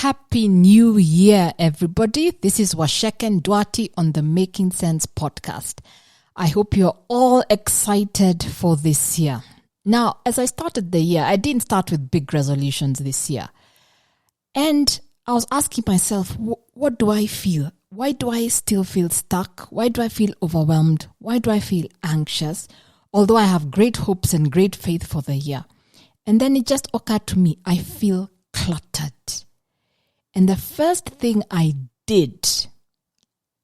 Happy New Year, everybody. This is Washeken Dwati on the Making Sense podcast. I hope you're all excited for this year. Now, as I started the year, I didn't start with big resolutions this year. And I was asking myself, what do I feel? Why do I still feel stuck? Why do I feel overwhelmed? Why do I feel anxious? Although I have great hopes and great faith for the year. And then it just occurred to me, I feel cluttered. And the first thing I did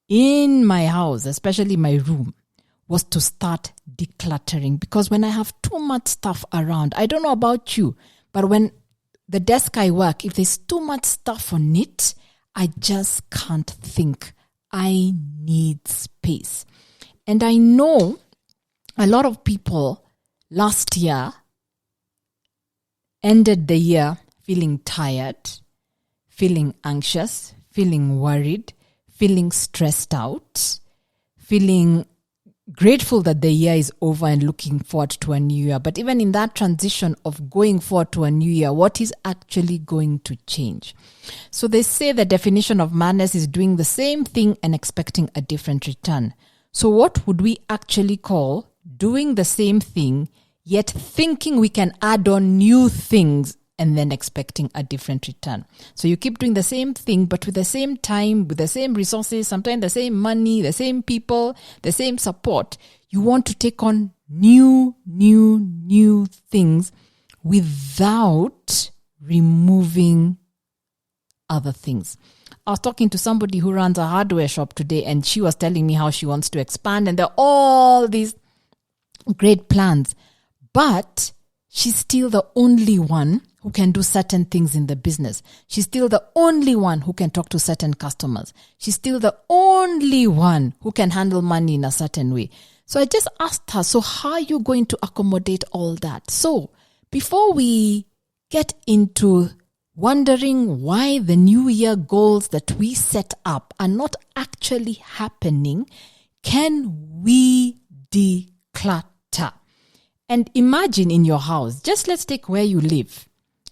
in my house, especially my room, was to start decluttering. Because when I have too much stuff around, I don't know about you, but when the desk I work, if there's too much stuff on it, I just can't think. I need space. And I know a lot of people last year ended the year feeling tired, feeling anxious, feeling worried, feeling stressed out, feeling grateful that the year is over and looking forward to a new year. But even in that transition of going forward to a new year, what is actually going to change? So they say the definition of madness is doing the same thing and expecting a different return. So what would we actually call doing the same thing, yet thinking we can add on new things and then expecting a different return? So you keep doing the same thing, but with the same time, with the same resources, sometimes the same money, the same people, the same support. You want to take on new things without removing other things. I was talking to somebody who runs a hardware shop today, and she was telling me how she wants to expand, and there are all these great plans, but she's still the only one who can do certain things in the business. She's still the only one who can talk to certain customers. She's still the only one who can handle money in a certain way. So I just asked her, so how are you going to accommodate all that? So before we get into wondering why the New Year goals that we set up are not actually happening, can we declutter? And imagine in your house, just let's take where you live.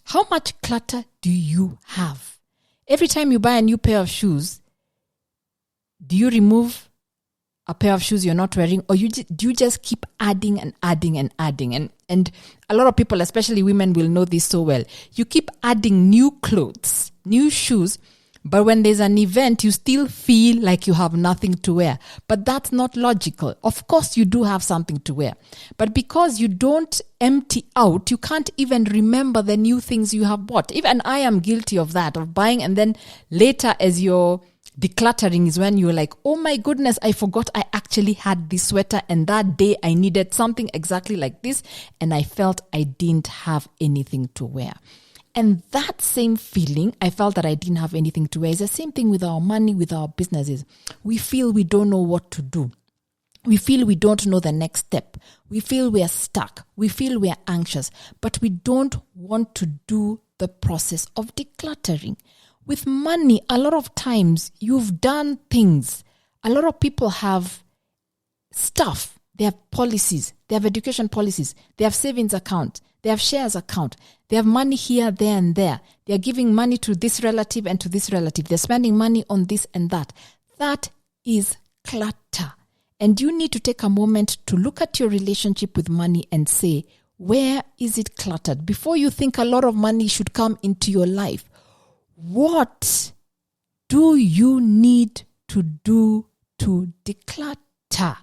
How much clutter do you have? Every time you buy a new pair of shoes, do you remove a pair of shoes you're not wearing, or do you just keep adding and adding and adding? And a lot of people, especially women, will know this so well. You keep adding new clothes, new shoes, but when there's an event, you still feel like you have nothing to wear. But that's not logical. Of course, you do have something to wear. But because you don't empty out, you can't even remember the new things you have bought. Even I am guilty of that, of buying, and then later as you're decluttering is when you're like, oh my goodness, I forgot I actually had this sweater, and that day I needed something exactly like this, and I felt I didn't have anything to wear. And that same feeling, I felt that I didn't have anything to wear, is the same thing with our money, with our businesses. We feel we don't know what to do. We feel we don't know the next step. We feel we are stuck. We feel we are anxious, but we don't want to do the process of decluttering. With money, a lot of times you've done things. A lot of people have stuff. They have policies. They have education policies. They have savings account. They have shares account. They have money here, there, and there. They are giving money to this relative and to this relative. They're spending money on this and that. That is clutter. And you need to take a moment to look at your relationship with money and say, where is it cluttered? Before you think a lot of money should come into your life, what do you need to do to declutter?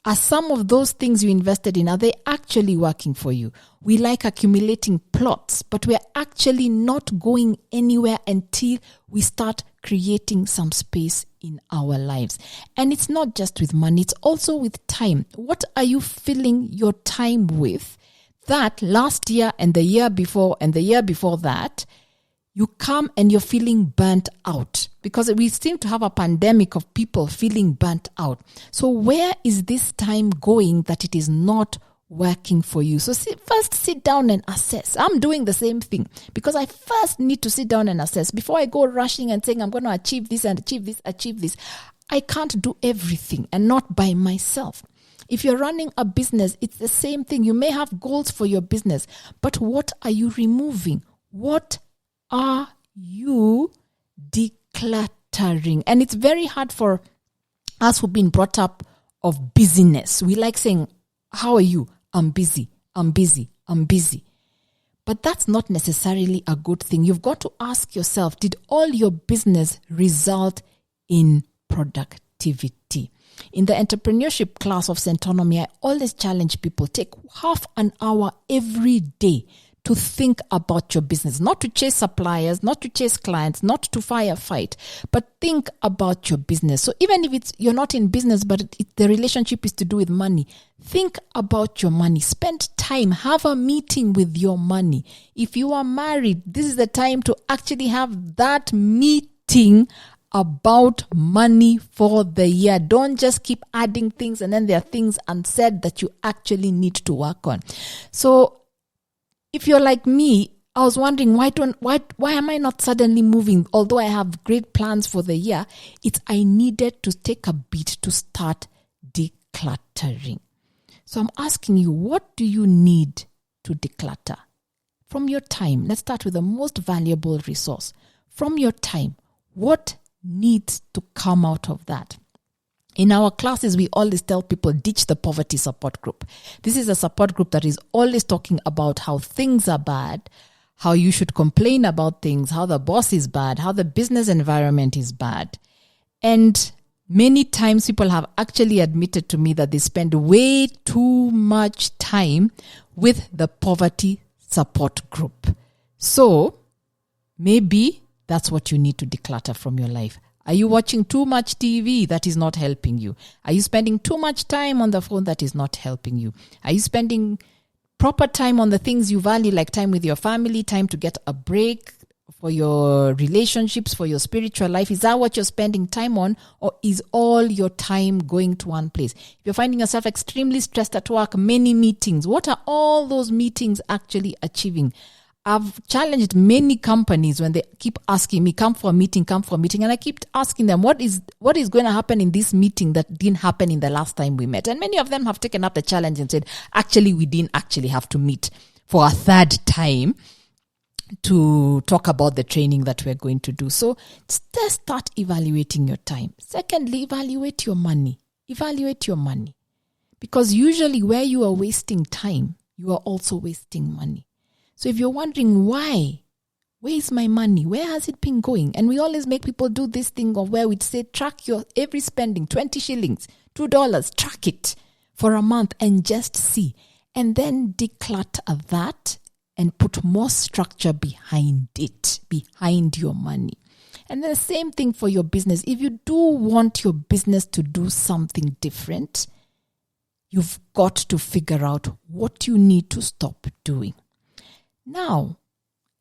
Are some of those things you invested in, are they actually working for you? We like accumulating plots, but we're actually not going anywhere until we start creating some space in our lives. And it's not just with money, it's also with time. What are you filling your time with that last year and the year before and the year before that, you come and you're feeling burnt out? Because we seem to have a pandemic of people feeling burnt out. So where is this time going that it is not working for you? So first sit down and assess. I'm doing the same thing because I first need to sit down and assess before I go rushing and saying I'm going to achieve this and achieve this. I can't do everything, and not by myself. If you're running a business, it's the same thing. You may have goals for your business, but what are you removing? What are you decluttering. And it's very hard for us who've been brought up of busyness. We like saying, how are you? I'm busy. I'm busy. I'm busy. But that's not necessarily a good thing. You've got to ask yourself, did all your business result in productivity? In the entrepreneurship class of Centonomy, I always challenge people, take half an hour every day to think about your business, not to chase suppliers, not to chase clients, not to firefight, but think about your business. So even if you're not in business, but the relationship is to do with money, think about your money. Spend time, have a meeting with your money. If you are married, this is the time to actually have that meeting about money for the year. Don't just keep adding things and then there are things unsaid that you actually need to work on. So if you're like me, I was wondering why am I not suddenly moving? Although I have great plans for the year, I needed to take a beat to start decluttering. So I'm asking you, what do you need to declutter? From your time, let's start with the most valuable resource. From your time, what needs to come out of that? In our classes, we always tell people, ditch the poverty support group. This is a support group that is always talking about how things are bad, how you should complain about things, how the boss is bad, how the business environment is bad. And many times people have actually admitted to me that they spend way too much time with the poverty support group. So maybe that's what you need to declutter from your life. Are you watching too much TV that is not helping you? Are you spending too much time on the phone that is not helping you? Are you spending proper time on the things you value, like time with your family, time to get a break for your relationships, for your spiritual life? Is that what you're spending time on, or is all your time going to one place? If you're finding yourself extremely stressed at work, many meetings, what are all those meetings actually achieving? I've challenged many companies when they keep asking me, come for a meeting. And I keep asking them, what is going to happen in this meeting that didn't happen in the last time we met? And many of them have taken up the challenge and said, actually, we didn't actually have to meet for a third time to talk about the training that we're going to do. So just start evaluating your time. Secondly, evaluate your money. Because usually where you are wasting time, you are also wasting money. So if you're wondering why, where is my money? Where has it been going? And we always make people do this thing of where we say, track your every spending, 20 shillings, $2, track it for a month and just see. And then declutter that and put more structure behind it, behind your money. And the same thing for your business. If you do want your business to do something different, you've got to figure out what you need to stop doing. Now,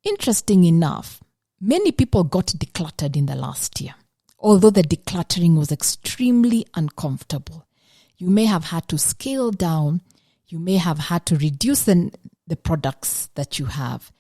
interesting enough, many people got decluttered in the last year, although the decluttering was extremely uncomfortable. You may have had to scale down. You may have had to reduce the products that you have.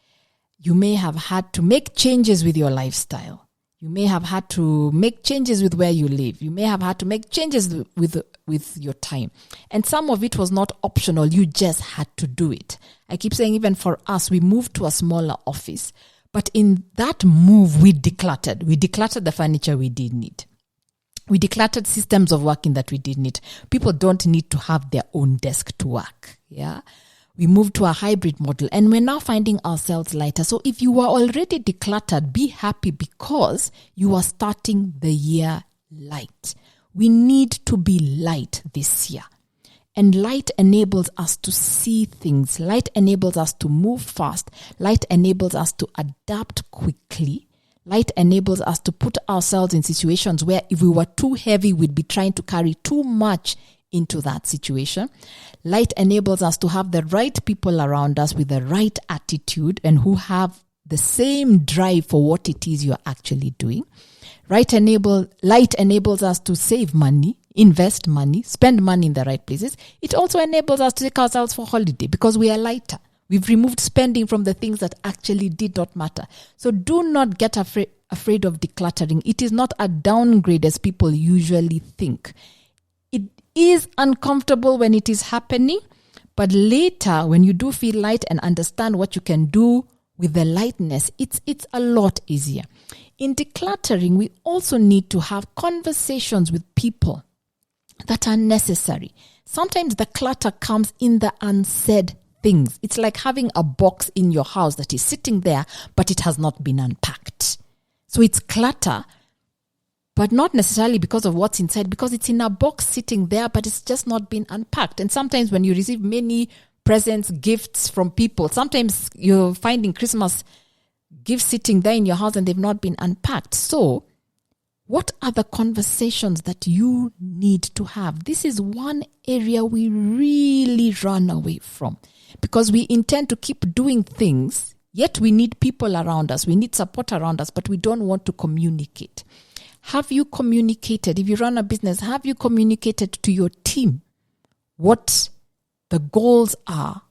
You may have had to make changes with your lifestyle. You may have had to make changes with where you live. You may have had to make changes with your time. And some of it was not optional. You just had to do it. I keep saying, even for us, we moved to a smaller office. But in that move, we decluttered. We decluttered the furniture we did need. We decluttered systems of working that we did need. People don't need to have their own desk to work. Yeah. We moved to a hybrid model and we're now finding ourselves lighter. So if you were already decluttered, be happy because you are starting the year light. We need to be light this year. And light enables us to see things. Light enables us to move fast. Light enables us to adapt quickly. Light enables us to put ourselves in situations where if we were too heavy, we'd be trying to carry too much into that situation. Light enables us to have the right people around us with the right attitude and who have the same drive for what it is you're actually doing. Light enables us to save money, invest money, spend money in the right places. It also enables us to take ourselves for holiday because we are lighter. We've removed spending from the things that actually did not matter. So do not get afraid of decluttering. It is not a downgrade as people usually think. It is uncomfortable when it is happening, but later when you do feel light and understand what you can do with the lightness, it's a lot easier. In decluttering, we also need to have conversations with people that are necessary. Sometimes the clutter comes in the unsaid things. It's like having a box in your house that is sitting there, but it has not been unpacked. So it's clutter, but not necessarily because of what's inside, because it's in a box sitting there, but it's just not been unpacked. And sometimes when you receive many presents, gifts from people, sometimes you're finding Christmas gifts sitting there in your house and they've not been unpacked. So what are the conversations that you need to have? This is one area we really run away from because we intend to keep doing things, yet we need people around us. We need support around us, but we don't want to communicate. Have you communicated? If you run a business, have you communicated to your team what the goals are,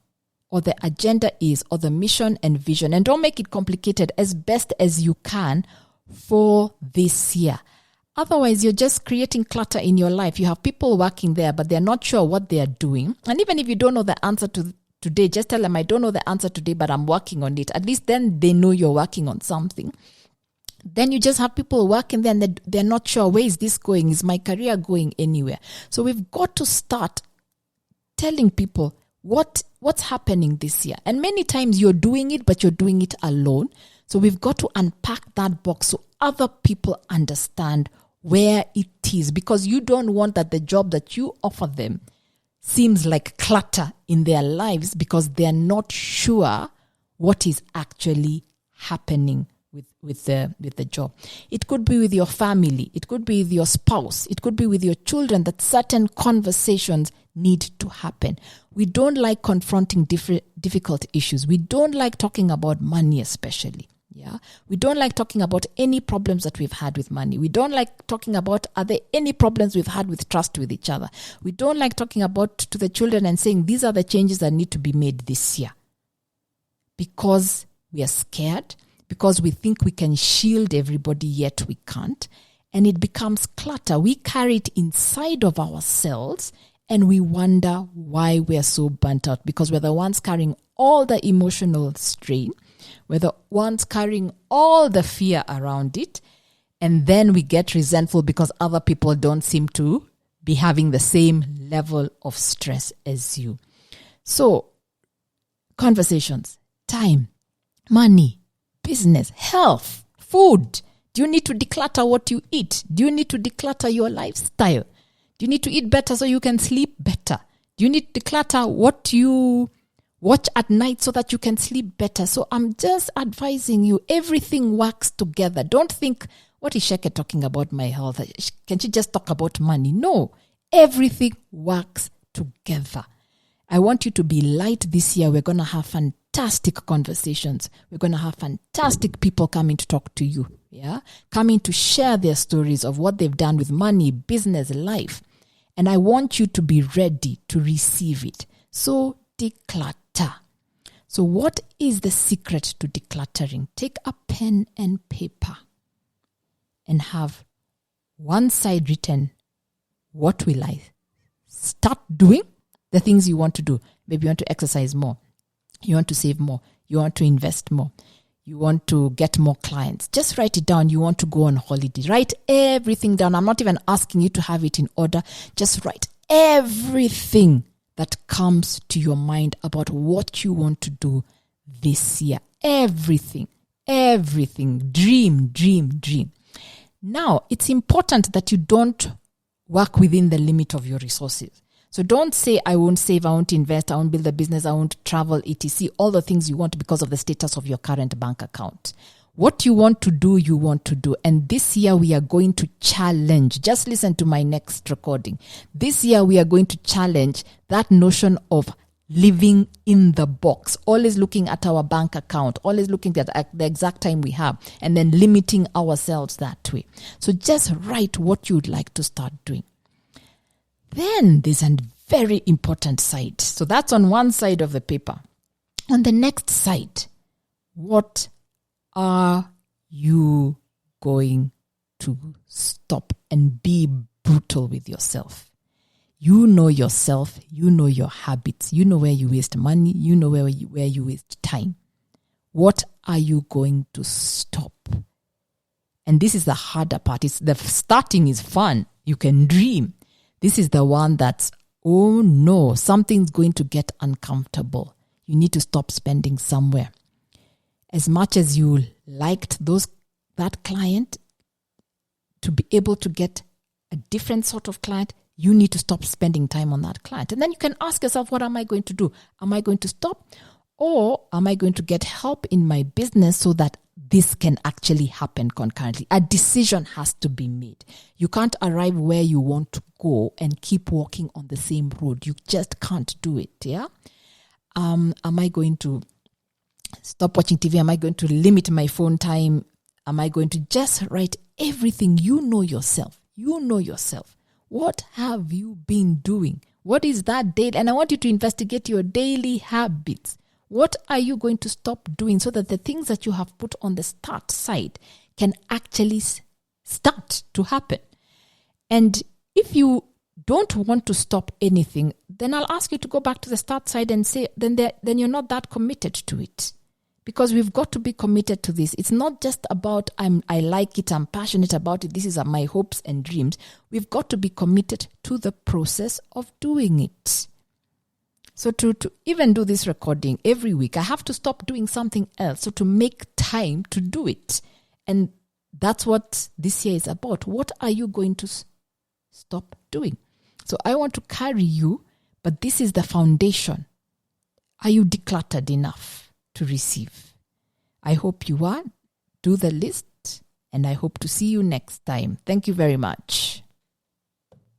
or the agenda is, or the mission and vision? And don't make it complicated, as best as you can for this year. Otherwise, you're just creating clutter in your life. You have people working there, but they're not sure what they are doing. And even if you don't know the answer to today, just tell them, I don't know the answer today, but I'm working on it. At least then they know you're working on something. Then you just have people working there and they're not sure, where is this going? Is my career going anywhere? So we've got to start telling people what's happening this year. And many times you're doing it, but you're doing it alone. So we've got to unpack that box so other people understand where it is, because you don't want that the job that you offer them seems like clutter in their lives because they're not sure what is actually happening with the job. It could be with your family. It could be with your spouse. It could be with your children, that certain conversations need to happen. We don't like confronting difficult issues. We don't like talking about money, especially. Yeah, we don't like talking about any problems that we've had with money. We don't like talking about, are there any problems we've had with trust with each other? We don't like talking about to the children and saying, these are the changes that need to be made this year. Because we are scared, because we think we can shield everybody, yet we can't. And it becomes clutter. We carry it inside of ourselves and we wonder why we're so burnt out, because we're the ones carrying all the emotional strain. We're the ones carrying all the fear around it. And then we get resentful because other people don't seem to be having the same level of stress as you. So, conversations, time, money, business, health, food. Do you need to declutter what you eat? Do you need to declutter your lifestyle? Do you need to eat better so you can sleep better? Do you need to declutter what you watch at night so that you can sleep better? So I'm just advising you, everything works together. Don't think, what is Sheke talking about my health? Can she just talk about money? No, everything works together. I want you to be light this year. We're going to have fantastic conversations. We're going to have fantastic people coming to talk to you. Yeah, coming to share their stories of what they've done with money, business, life. And I want you to be ready to receive it. So declutter. So what is the secret to decluttering? Take a pen and paper and have one side written, what will I start doing? The things you want to do. Maybe you want to exercise more. You want to save more. You want to invest more. You want to get more clients. Just write it down. You want to go on holiday. Write everything down. I'm not even asking you to have it in order. Just write everything that comes to your mind about what you want to do this year. Everything. Dream. Now, it's important that you don't work within the limit of your resources. So don't say, I won't save, I won't invest, I won't build a business, I won't travel, etc. All the things you want because of the status of your current bank account. What you want to do, you want to do. And this year we are going to challenge. Just listen to my next recording. This year we are going to challenge that notion of living in the box. Always looking at our bank account. Always looking at the exact time we have. And then limiting ourselves that way. So just write what you'd like to start doing. Then there's a very important side. So that's on one side of the paper. On the next side, what are you going to stop and be brutal with yourself? You know yourself. You know your habits. You know where you waste money. You know where you waste time. What are you going to stop? And this is the harder part. It's the starting is fun. You can dream. This is the one that's, oh no, something's going to get uncomfortable. You need to stop spending somewhere. As much as you liked that client, to be able to get a different sort of client, you need to stop spending time on that client. And then you can ask yourself, what am I going to do? Am I going to stop? Or am I going to get help in my business so that this can actually happen concurrently? A decision has to be made. You can't arrive where you want to go and keep walking on the same road. You just can't do it. Yeah. Am I going to stop watching TV? Am I going to limit my phone time? Am I going to just write everything? You know yourself. You know yourself. What have you been doing? What is that daily? And I want you to investigate your daily habits. What are you going to stop doing so that the things that you have put on the start side can actually start to happen? And if you don't want to stop anything, then I'll ask you to go back to the start side and say, then you're not that committed to it. Because we've got to be committed to this. It's not just about I like it, I'm passionate about it, this is my hopes and dreams. We've got to be committed to the process of doing it. So to even do this recording every week, I have to stop doing something else. So to make time to do it. And that's what this year is about. What are you going to stop doing? So I want to carry you, but this is the foundation. Are you decluttered enough to receive? I hope you are. Do the list, and I hope to see you next time. Thank you very much.